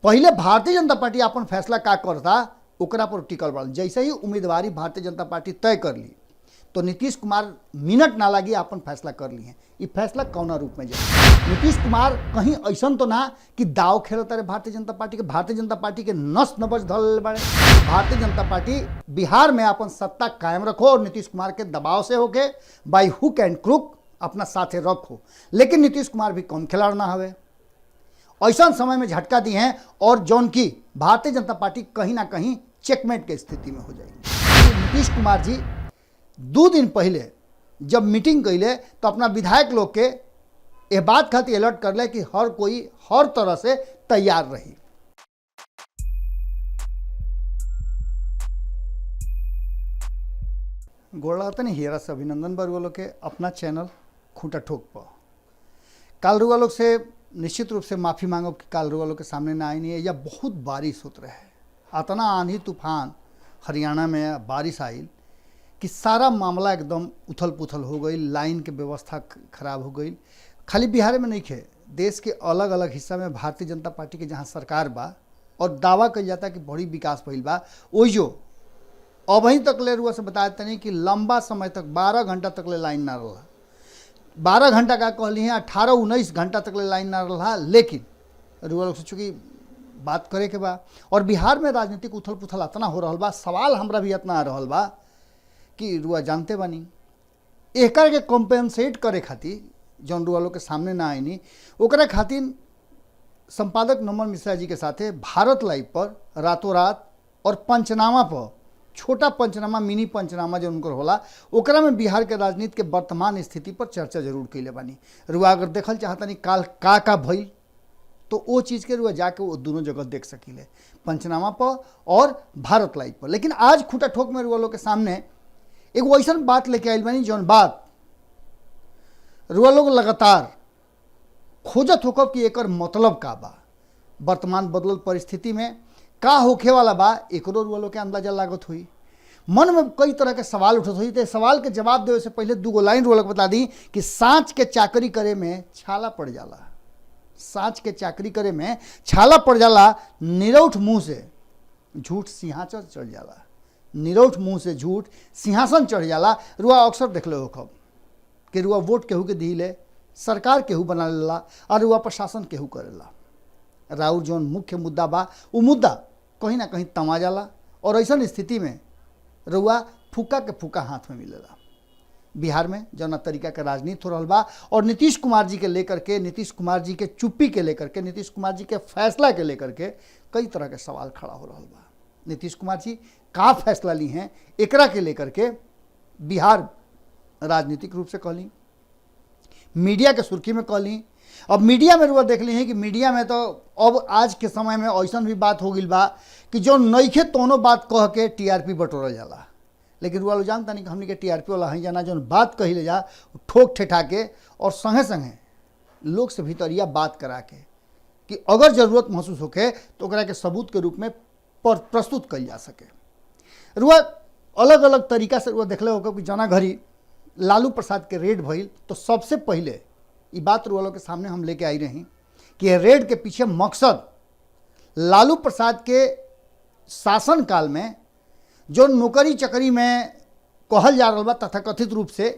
पहले भारतीय जनता पार्टी अपन फैसला का करता ओकरा पर टिकल बड़ल। जैसे ही उम्मीदवारी भारतीय जनता पार्टी तय कर ली तो नीतीश कुमार मिनट ना लगी अपन फैसला कर ली है। ये फैसला कौना रूप में जाए? नीतीश कुमार कहीं ऐसा तो ना कि दाव खेलता रहे भारतीय जनता पार्टी के नस नबज धल बड़े। भारतीय जनता पार्टी बिहार में अपन सत्ता कायम रखो और नीतीश कुमार के दबाव से होके बाई हुक एंड क्रुक अपना साथे रखो, लेकिन नीतीश कुमार भी कम खिलाड़ ना हवे। ऐसा समय में झटका दी हैं और जौन की भारतीय जनता पार्टी कहीं ना कहीं चेकमेट के स्थिति में हो जाएगी। नीतीश कुमार जी 2 दिन पहले जब मीटिंग कैले तो अपना विधायक लोग के यह बात खातिर अलर्ट कर ले कि हर कोई हर तरह से तैयार रही। गोड़ाता नहीं हेरा से अभिनंदन बरुआ लोग के अपना चैनल खूंटा ठोक पर काल रुआ लोग से निश्चित रूप से माफ़ी मांगो कि काल रुआ लोग के सामने ना आई नहीं है। या बहुत बारिश होत रहे, इतना आंधी तूफान हरियाणा में बारिश आई कि सारा मामला एकदम उथल पुथल हो गई, लाइन के व्यवस्था खराब हो गई। खाली बिहार में नहीं खे, देश के अलग अलग हिस्सा में भारतीय जनता पार्टी के जहाँ सरकार बा और दावा कल जाता कि बड़ी विकास भइल बा, ओइजो अभी तक ले रुआ से बताया तनी कि लंबा समय तक 12 घंटा तक ले लाइन ना रहा। 12 घंटा का कहली हैं 18-19 घंटा तक ले लाइन ना रहा, लेकिन रुआ लोग सोचो कि बात करे के बा। और बिहार में राजनीतिक उथल पुथल इतना हो रहा बा, सवाल हमरा भी इतना आ रहा बा कि रुआ जानते बानी एकर के कॉम्पेंसेट करे खातिर जौन रुआ लोग के सामने ना आईनी ओकरा खातिर संपादक नमन मिश्रा जी के साथे भारत लाइव पर रातों रात और पंचनामा पर छोटा पंचनामा मिनी पंचनामा जो उनकर होला ओकरा में बिहार के राजनीति के वर्तमान स्थिति पर चर्चा जरूर कैले बानी। रुआ अगर देखल चाहतनी काल का भइल तो वो चीज़ के रुआ जाके वो दोनों जगह देख सकीले, पंचनामा पर और भारत लाइव पर। लेकिन आज खूंटा ठोक में रुआ लोग के सामने एक वैसा बात लेके आइल बानी जौन बात रुआ लोग लगातार खोजत होकर कि एकर मतलब का बा, वर्तमान बदलल परिस्थिति में का होखे वाला बा, एकरो रुआ लोग के अंदाजा लागत हुई। मन में कई तरह के सवाल उठत हुई। तो सवाल के जवाब देवे से पहले 2 लाइन रुआ लोग बता दी कि सांच के चाकरी करे में छाला पड़ जाला। सांच के चाकरी करे में छाला पड़ जाला, निरौठ मुंह से झूठ सिंहासन चढ़ जाला। निरौठ मुंह से झूठ सिंहासन चढ़ जाला। रुआ अक्सर देख लो खब कि रुआ वोट केहू के दिले, सरकार केहू बना लेला और रुआ प्रशासन केहू करेला। राउर जौन मुख्य मुद्दा बा वो मुद्दा कहीं ना कहीं तमा जाला और ऐसा स्थिति में रुआ फूका के फूका हाथ में मिलेला। बिहार में जौना तरीका के राजनीति हो रहा बा और नीतीश कुमार जी के लेकर के, नीतीश कुमार जी के चुप्पी के लेकर के, नीतीश कुमार जी के फैसला के लेकर के कई तरह के सवाल खड़ा हो रहा बा। नीतीश कुमार जी का फैसला ली हैं एकरा के लेकर के बिहार राजनीतिक रूप से कहली, मीडिया के सुर्खी में कहली। अब मीडिया में रुआ देख ली है कि मीडिया में तो अब आज के समय में ऐसा भी बात हो गई बा कि जो नईखे तोनो बात कह के टीआरपी बटोरल जाला। लेकिन रुआ लोग जानता नहीं कि हमने के टीआरपी वाला है जाना जो बात कही ले जा ठोक ठेठा के और संगे संगे लोग से भीतरिया बात करा के कि अगर जरूरत महसूस होके तो ओकरा के सबूत के रूप में प्रस्तुत कल जा सके। रुआ अलग अलग तरीका से रुआ देखले होकर कि जना घड़ी लालू प्रसाद के रेड भइल तो सबसे पहले ये बात रुआ लोग के सामने हम लेके आई रही कि रेड के पीछे मकसद लालू प्रसाद के शासन काल में जो नौकरी चकरी में कहल जा रहा बा तथाकथित रूप से,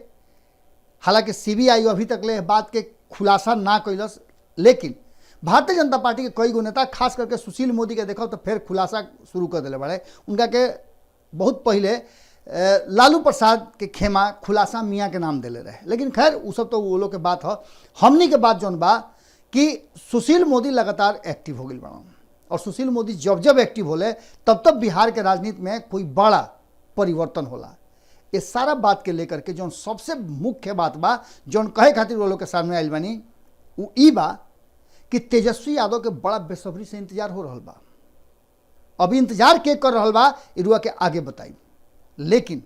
हालांकि सीबीआई अभी तक ले बात के खुलासा ना कैलस, लेकिन भारतीय जनता पार्टी के कई गो नेता खास करके सुशील मोदी के देखो तो फिर खुलासा शुरू कर दिले बड़े। उनका के बहुत पहले लालू प्रसाद के खेमा खुलासा मियाँ के नाम दिले रहे, लेकिन खैर वो सब तो वो लोग के बात है। हमनी के बात जौन बा कि सुशील मोदी लगातार एक्टिव हो गई बड़ा और सुशील मोदी जब जब एक्टिव होले तब तब बिहार के राजनीति में कोई बड़ा परिवर्तन होला। ये सारा बात के लेकर के जौन सबसे मुख्य बात बा जौन कहे खातिर वो लोग के सामने आइल बानी वो ई बा कि तेजस्वी यादव के बड़ा बेसब्री से इंतजार हो रहा बा। अभी इंतजार के कर रहा बा इरुआ के आगे बताई। लेकिन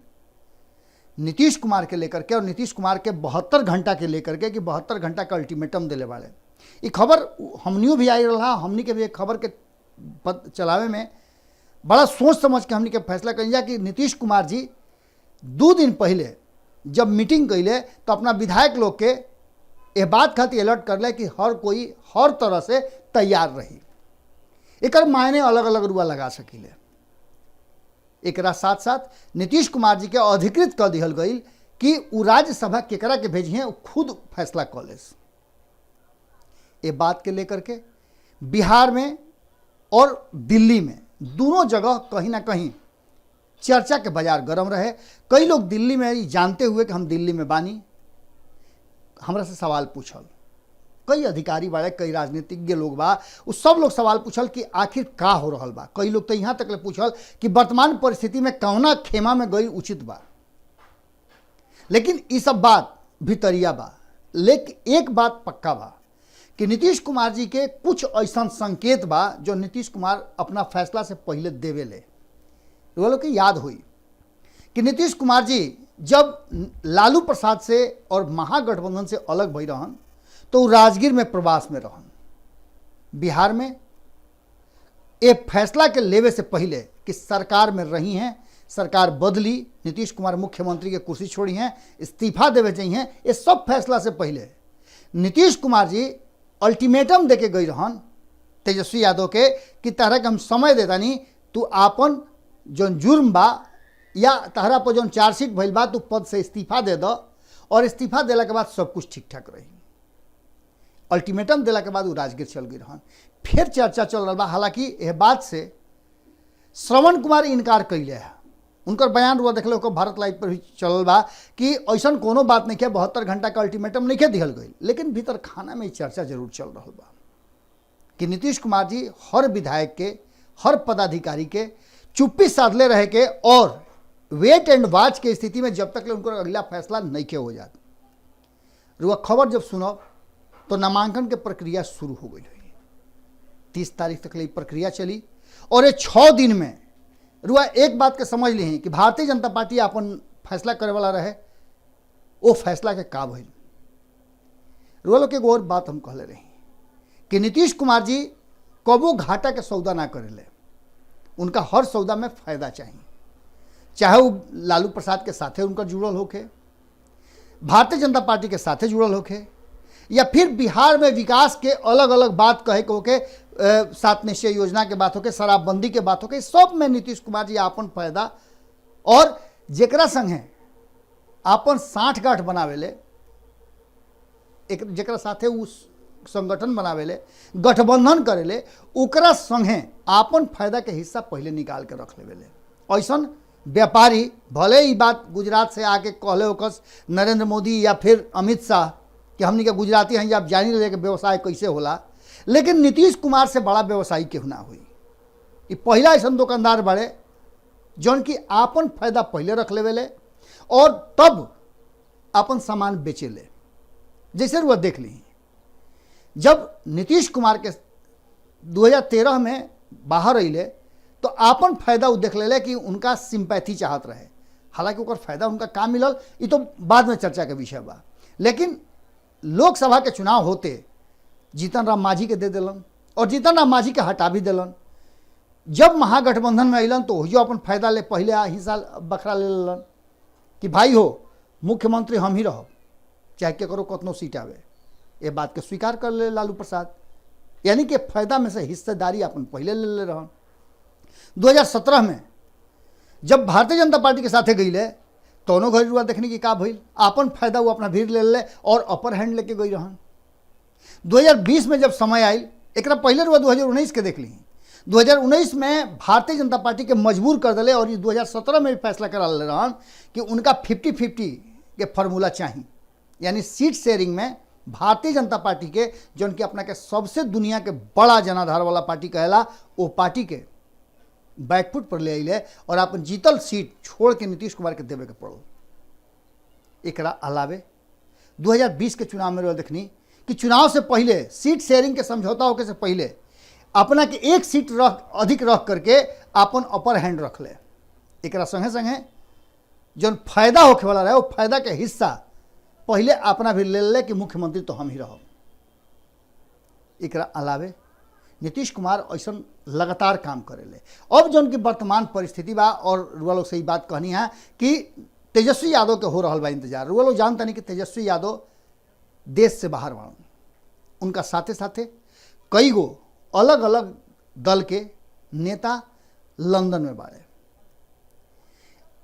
नीतीश कुमार के लेकर के और नीतीश कुमार के 72 घंटा के लेकर के कि 72 घंटा का अल्टीमेटम दिले वाले ये खबर हमनियों भी आई रहा। हमनी के भी एक खबर के चलावे में बड़ा सोच समझ के हमनी के फैसला करिए कि नीतीश कुमार जी 2 दिन पहले जब मीटिंग कैले तो अपना विधायक लोग के ये बात खातिर अलर्ट कर ले कि हर कोई हर तरह से तैयार रही। एकर मायने अलग अलग रुआ लगा सकिले। एकरा साथ साथ नीतीश कुमार जी के अधिकृत कर दिहल गई कि उ राज्यसभा केकरा के भेजिए खुद फैसला कर ले। ये बात के लेकर के बिहार में और दिल्ली में दोनों जगह कहीं ना कहीं चर्चा के बाजार गर्म रहे। कई लोग दिल्ली में जानते हुए कि हम दिल्ली में बानी, हमरा से सवाल पूछल, कई अधिकारी बाड़े, कई राजनीतिज्ञ लोग बा, उस सब लोग सवाल पूछल कि आखिर का हो रहल बा। कई लोग तो यहाँ तक ले पूछल कि वर्तमान परिस्थिति में कौना खेमा में गई उचित बा। लेकिन ये सब बात भीतरिया बा। लेकिन एक बात पक्का बा कि नीतीश कुमार जी के कुछ ऐसा संकेत बा जो नीतीश कुमार अपना फैसला से पहले देवे ले। वो लोग की याद हुई कि नीतीश कुमार जी जब लालू प्रसाद से और महागठबंधन से अलग भई रहन तो राजगीर में प्रवास में रहन। बिहार में एक फैसला के लेवे से पहले कि सरकार में रही हैं, सरकार बदली, नीतीश कुमार मुख्यमंत्री के कुर्सी छोड़ी हैं, इस्तीफा देवे चाहिए, ये सब फैसला से पहले नीतीश कुमार जी अल्टीमेटम देके गई रहन तेजस्वी यादव के कि तहरा के हम समय देता नहीं, तू आपन जौन जुर्म बा या तहरा पर जौन चार्जशीट भइल बा तू पद से इस्तीफा दे दो, और इस्तीफा देला के बाद सब कुछ ठीक ठाक रही। अल्टीमेटम देला के बाद वो राजगीर चल गई रहन। फिर चर्चा चल रहा बा, हालांकि यह बात से श्रवण कुमार इनकार कैले है। उनकर बयान रुआ देख लो, भारत लाइव पर भी चलल बा कि ऐसा कोनो बात नहीं है, 72 घंटा का अल्टीमेटम नहीं दिहल गई। लेकिन भीतर खाना में चर्चा जरूर चल रहा बा कि नीतीश कुमार जी हर विधायक के, हर पदाधिकारी के चुप्पी साधले रहे के और वेट एंड वॉच के स्थिति में जब तक उनको अगला फैसला नहीं के हो जाता। रुआ खबर जब सुनो तो नामांकन के प्रक्रिया शुरू हो गई है। 30 तारीख तक ये प्रक्रिया चली और ये 6 दिन में रुआ एक बात के समझ ली कि भारतीय जनता पार्टी अपन फैसला करे वाला रहे, वो फैसला के का भइल। रुआ लोग एक और बात हम कहले रही कि नीतीश कुमार जी कबो घाटा के सौदा ना करेले, उनका हर सौदा में फायदा चाहिए, चाहे वो लालू प्रसाद के साथे उनका जुड़ल होके, भारतीय जनता पार्टी के साथे जुड़ल होके, या फिर बिहार में विकास के अलग अलग बात कहे के होके, 7 निश्चय योजना के बात होके, शराबबंदी के बात होके, सब में नीतीश कुमार जी आपन फायदा और जेकरा संगे आपन साठगांठ बनावेले, एक जेकरा साथे उस संगठन बनावेले, गठबंधन करेले, ओकरा संगे आपन फायदा के हिस्सा पहले निकाल के रख लेवेले। ऐसा व्यापारी भले ही बात गुजरात से आके कहले होकस नरेंद्र मोदी या फिर अमित शाह कि हमनी के गुजराती हैं, आप जानी ले कि व्यवसाय कैसे होला, लेकिन नीतीश कुमार से बड़ा व्यवसायी केहू ना हुई। ये पहला ऐसा दुकानदार बड़े जौन की आपन फायदा पहले रख लेवेले और तब अपन सामान बेचेले। जैसे वह देख ली, जब नीतीश कुमार के 2013 में बाहर अइले तो आपन फायदा वो देख ले कि उनका सिंपैथी चाहत रहे। हालांकि ओकर फायदा उनका का मिलल ये तो बाद में चर्चा के विषय बा। लेकिन लोकसभा के चुनाव होते जीतन राम मांझी के दे दिलन और जीतन राम मांझी के हटा भी दिलन। जब महागठबंधन में अलन तो जो अपन फायदा ले पहले हिस्सा बखरा ले लेलन कि भाई हो मुख्यमंत्री हम ही रहो, चाहे केकरो कतनो सीट आवे। ये बात के स्वीकार कर ले लालू प्रसाद, यानी कि फायदा में से हिस्सेदारी अपन पहले ले ले रहन। 2017 में जब भारतीय जनता पार्टी के साथे गई ले दोनों घड़ी रुआ देखने की का भइल, आपन फायदा वो अपना भीड़ ले ले और अपर हैंड लेके गई रहन। 2020 में जब समय आयल, एक पहले रुआ 2019 के देख ली, 2019 में भारतीय जनता पार्टी के मजबूर कर दिले और 2017 में भी फैसला करा ले रहन कि उनका 50-50 के फार्मूला चाहिए, यानी सीट शेयरिंग में भारतीय जनता पार्टी के जौन की अपना के सबसे दुनिया के बड़ा जनाधार वाला पार्टी कहेला, वो पार्टी के बैकफुट पर ले अइले और अपन जीतल सीट छोड़ के नीतीश कुमार के देवे के पड़ल। एकरा अलावे 2020 के चुनाव में देखनी कि चुनाव से पहले सीट शेयरिंग के समझौता होके से पहले अपना के एक सीट अधिक रख करके अपन अपर हैंड रख ले। एकरा संगे संगे जौन फायदा होके वाला रहे वो फायदा के हिस्सा पहले अपना भी ले ले कि मुख्यमंत्री तो हम ही रहो। एकरा अलावे नीतीश कुमार ऐसा लगातार काम करेले। अब जौन की वर्तमान परिस्थिति बा और रुआ लोग से ही बात कहनी है कि तेजस्वी यादव के हो रहा बा इंतजार। रुआ लोग जानता नहीं कि तेजस्वी यादव देश से बाहर बा, उनका साथे साथे कई गो अलग अलग दल के नेता लंदन में बाड़े।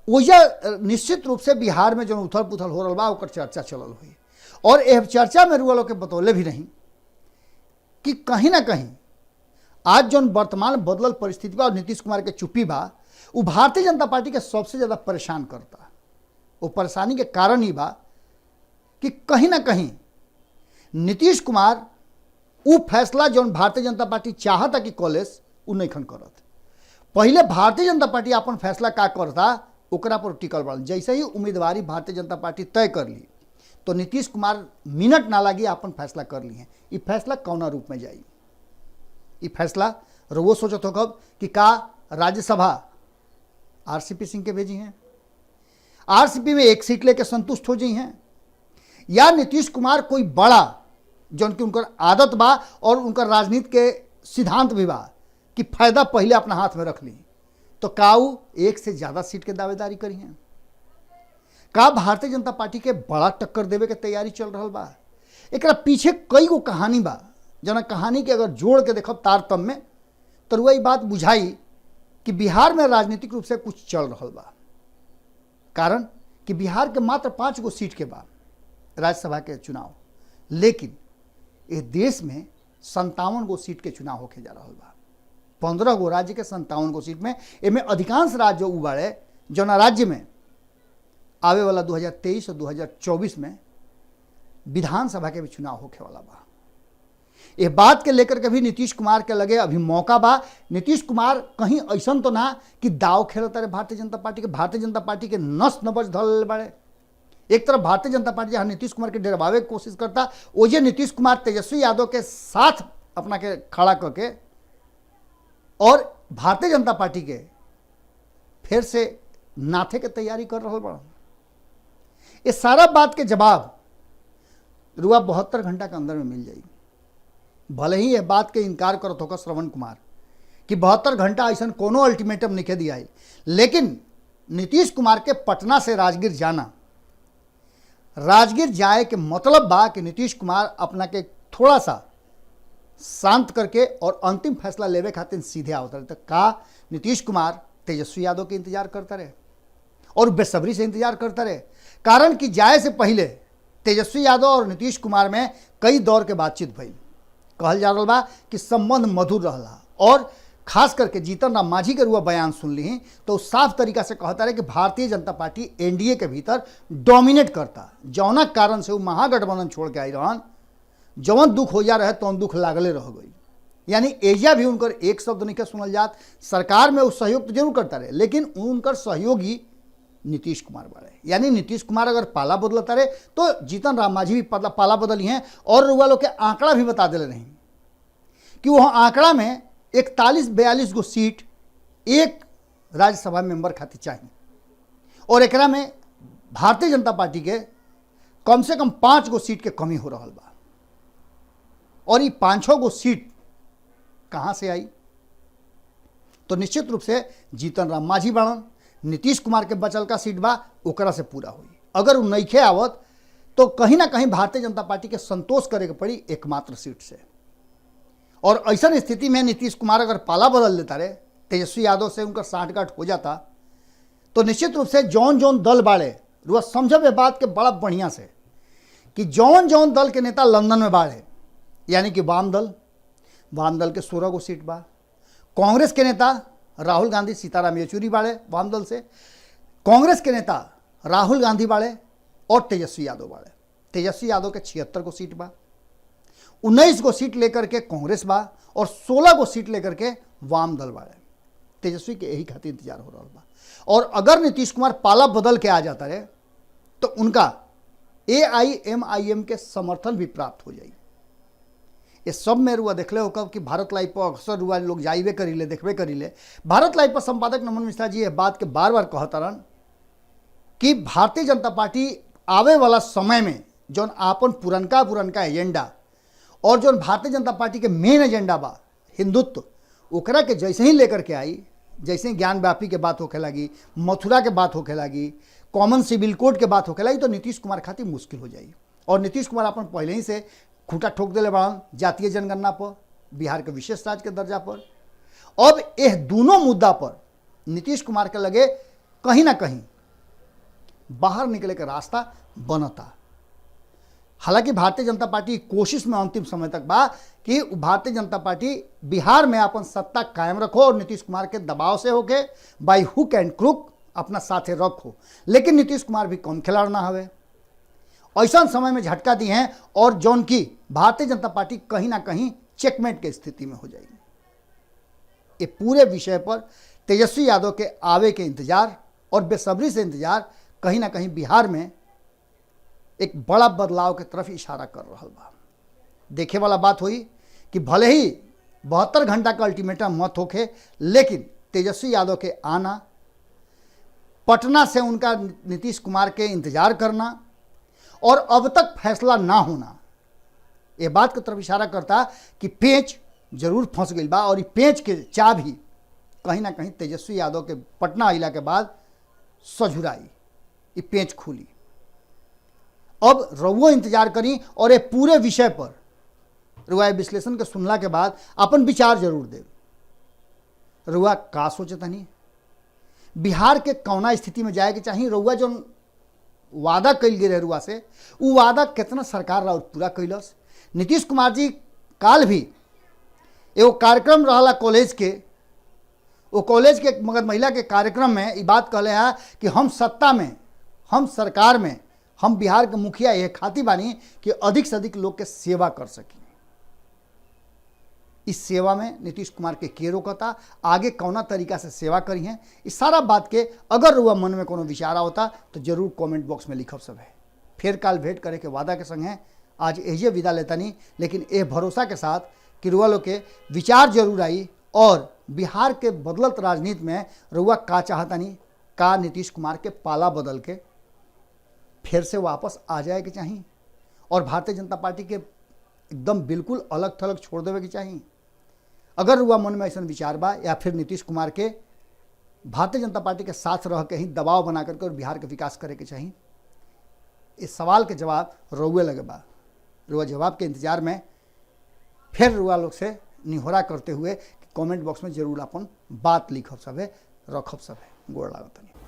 ओजा निश्चित रूप से बिहार में जो उथल पुथल हो रहा बा ओकर चर्चा चलल हुई, और यह चर्चा में रुआ लोग के बतौले भी नहीं कि कहीं ना कहीं आज जो वर्तमान बदलल परिस्थिति बा और नीतीश कुमार के चुप्पी बा वो भारतीय जनता पार्टी के सबसे ज़्यादा परेशान करता। वो परेशानी के कारण ही बा कि कहीं ना कहीं नीतीश कुमार वो फैसला जो भारतीय जनता पार्टी चाहता कि कॉलेज वो नहीं खन करत। पहले भारतीय जनता पार्टी अपन फैसला का करता ओकरा पर टिकल बन। जैसे ही उम्मीदवारी भारतीय जनता पार्टी तय कर ली तो नीतीश कुमार मिनट ना लगी अपन फैसला कर लिए। ये फैसला कौना रूप में जाई, ये फैसला वो सोचत हो कब कि का राज्यसभा आरसीपी सिंह के भेजी हैं, आरसीपी में एक सीट लेके संतुष्ट हो जाई हैं, या नीतीश कुमार कोई बड़ा जो उनकी उनकर आदत बा और उनकर राजनीति के सिद्धांत भी बा कि फायदा पहले अपना हाथ में रख ली, तो काऊ एक से ज़्यादा सीट के दावेदारी करी हैं। का भारतीय जनता पार्टी के बड़ा टक्कर देवे के तैयारी चल रहा बा। एक पीछे कई गो कहानी बा, जना कहानी के अगर जोड़ के देखब तारतम्य में तो वही बात बुझाई कि बिहार में राजनीतिक रूप से कुछ चल रहा बा। कारण कि बिहार के मात्र 5 गो सीट के बाद राज्यसभा के चुनाव, लेकिन इस देश में 57 गो सीट के चुनाव होके जा रहा बा। 15 गो राज्य के 57 गो सीट में इनमें अधिकांश राज्य उबाड़े जौना राज्य में आवे वाला 2023 और 2024 में विधानसभा के भी चुनाव होके वाला बा। ये बात के लेकर के भी नीतीश कुमार के लगे अभी मौका बा। नीतीश कुमार कहीं ऐसा तो ना कि दाव खेलता रहे भारतीय जनता पार्टी के, भारतीय जनता पार्टी के नस नबज धल बाड़े। एक तरफ भारतीय जनता पार्टी जहाँ नीतीश कुमार के डरवावे की कोशिश करता, ओजे नीतीश कुमार तेजस्वी यादव के साथ अपना के खड़ा करके और भारतीय जनता पार्टी के फिर से नाथे के तैयारी कर रहा बड़ा। ये सारा बात के जवाब रुआ 72 घंटा के अंदर में मिल जाई। भले ही यह बात के इनकार करत होगा श्रवण कुमार कि 72 घंटा ऐसा कोनो अल्टीमेटम नहीं दिया है, लेकिन नीतीश कुमार के पटना से राजगीर जाना, राजगीर जाए के मतलब बा कि नीतीश कुमार अपना के थोड़ा सा शांत करके और अंतिम फैसला लेवे खातिर सीधे आवत रहे। तो का नीतीश कुमार तेजस्वी यादव के इंतजार करता रहे और बेसब्री से इंतजार करता रहे। कारण कि जाए से पहले तेजस्वी यादव और नीतीश कुमार में कई दौर के बातचीत भई। कहल जा रहा बा कि संबंध मधुर रहा, और खास करके जीतन राम मांझी के रुआ बयान सुन ली तो साफ तरीका से कहता रहे कि भारतीय जनता पार्टी एनडीए के भीतर डोमिनेट करता। जौना कारण से वो महागठबंधन छोड़ के आई रहन, जौन दुख हो जा रहे तो दुख लागले रह गई। यानी एजा भी उनकर एक शब्द नहीं सुनल जात। सरकार में वो सहयोग तो जरूर करता रहे, लेकिन उनकर सहयोगी नीतीश कुमार बाड़े। यानी नीतीश कुमार अगर पाला बदलता रहे तो जीतन राम मांझी भी पाला बदली हैं। और रुआ लोग के आंकड़ा भी बता दिले नहीं कि वह आंकड़ा में 41-42 गो सीट एक राज्यसभा मेंबर खातिर चाहिए, और एकरा में भारतीय जनता पार्टी के कम से कम 5 गो सीट के कमी हो रहा बा। और ये 5-6 गो सीट कहाँ से आई? तो निश्चित रूप से जीतन राम मांझी बाड़न, नीतीश कुमार के बचल का सीट बा ओकरा से पूरा हुई। अगर वो नइखे आवत तो कहीं ना कहीं भारतीय जनता पार्टी के संतोष करे के पड़ी एकमात्र सीट से। और ऐसा स्थिति में नीतीश कुमार अगर पाला बदल लेता रहे, तेजस्वी यादव से उनका साठगांठ हो जाता, तो निश्चित रूप से जौन जौन दल बाड़े रुआ समझब ये बात के बड़ा बढ़िया से कि जौन जौन दल के नेता लंदन में बाड़े, यानी कि वाम दल के 16 गो सीट बा। कांग्रेस के नेता राहुल गांधी सीताराम येचुरी बाड़े वाम दल से, कांग्रेस के नेता राहुल गांधी बाड़े और तेजस्वी यादव बाड़े। तेजस्वी यादव के 76 गो सीट बा, 19 गो सीट लेकर के कांग्रेस बा और 16 गो सीट लेकर के वाम दल बाड़े। तेजस्वी के यही खातिर इंतजार हो रहा बा। और अगर नीतीश कुमार पाला बदल के आ जाता रहे तो उनका AIMIM के समर्थन भी प्राप्त हो जाए। ये सब में रुआ देखले हो कब कि भारत लाइव पर अक्सर रुआ लोग जाइबे करीले, देखबे करीले। भारत लाइव पर संपादक नमन मिश्रा जी ये बात के बार बार कहता रहन कि भारतीय जनता पार्टी आवे वाला समय में जौन आपन पुरनका एजेंडा और जौन भारतीय जनता पार्टी के मेन एजेंडा बा हिंदुत्व, ओकरा के जैसे ही लेकर के आई, जैसे ही ज्ञान व्यापी के बात होके लगी, मथुरा के बात होके लगी, कॉमन सिविल कोड के बात होके लगी, तो नीतीश कुमार खातिर मुश्किल हो जाई। और नीतीश कुमार अपन पहले ही से खूंटा ठोक दिले बड़न जातीय जनगणना पर, बिहार के विशेष राज्य के दर्जा पर। अब यह दोनों मुद्दा पर नीतीश कुमार के लगे कहीं ना कहीं बाहर निकले का रास्ता बनता। हालांकि भारतीय जनता पार्टी कोशिश में अंतिम समय तक बा कि भारतीय जनता पार्टी बिहार में अपन सत्ता कायम रखो और नीतीश कुमार के दबाव से होके बाई हुक एंड क्रुक अपना साथे रखो, लेकिन नीतीश कुमार भी कम खिलाड़ ना हवे। ऐसा समय में झटका दी हैं और जौन की भारतीय जनता पार्टी कहीं ना कहीं चेकमेट की स्थिति में हो जाएगी। ये पूरे विषय पर तेजस्वी यादव के आवे के इंतजार और बेसब्री से इंतजार कहीं ना कहीं बिहार में एक बड़ा बदलाव के तरफ इशारा कर रहा बा। देखे वाला बात हुई कि भले ही 72 घंटा का अल्टीमेटम मत होके, लेकिन तेजस्वी यादव के आना, पटना से उनका नीतीश कुमार के इंतजार करना और अब तक फैसला ना होना, ये बात की तरफ इशारा करता कि पेंच जरूर फंस गई बा और ये पेंच के चाबी कहीं ना कहीं तेजस्वी यादव के पटना अइला के बाद सझुराई, ये पेंच खुली। अब रउआ इंतजार करी और ये पूरे विषय पर रुआ विश्लेषण के सुनला के बाद अपन विचार जरूर दे। रुआ का सोचतनी, बिहार के कौना स्थिति में जाए के चाहिए, रउआ जो वादा कल गए रुआ से वो वादा कितना सरकार राउर पूरा कैलस। नीतीश कुमार जी काल भी एगो कार्यक्रम रहा कॉलेज के, वो कॉलेज के मगध महिला के कार्यक्रम में ये बात कहले है कि हम सत्ता में, हम सरकार में, हम बिहार के मुखिया ये खाती बानी कि अधिक से अधिक लोग के सेवा कर सकें। इस सेवा में नीतीश कुमार के रोकता, आगे कौना तरीका से सेवा करी हैं, इस सारा बात के अगर रुआ मन में कोनो विचार होता तो जरूर कमेंट बॉक्स में लिखब सब है। फिर काल भेंट करे के वादा के संग है आज एजे विदा लेता नहीं, लेकिन ये भरोसा के साथ कि रुआ लोग के विचार जरूर आई और बिहार के बदलत राजनीति में रुआ का चाहता नहीं, का नीतीश कुमार के पाला बदल के फिर से वापस आ जाए के चाहिए और भारतीय जनता पार्टी के एकदम बिल्कुल अलग थलग छोड़ देवे के चाहिए। अगर रुआ मन में ऐसा विचार बा या फिर नीतीश कुमार के भारतीय जनता पार्टी के साथ रह के ही दबाव बना करके और बिहार के विकास करे के चाहिए, इस सवाल के जवाब रुए लगे बा। रुआ जवाब के इंतजार में फिर रुआ लोग से निहोरा करते हुए कमेंट बॉक्स में जरूर अपन बात लिखब सब है, रखब सब है। गोड़ लागत नहीं।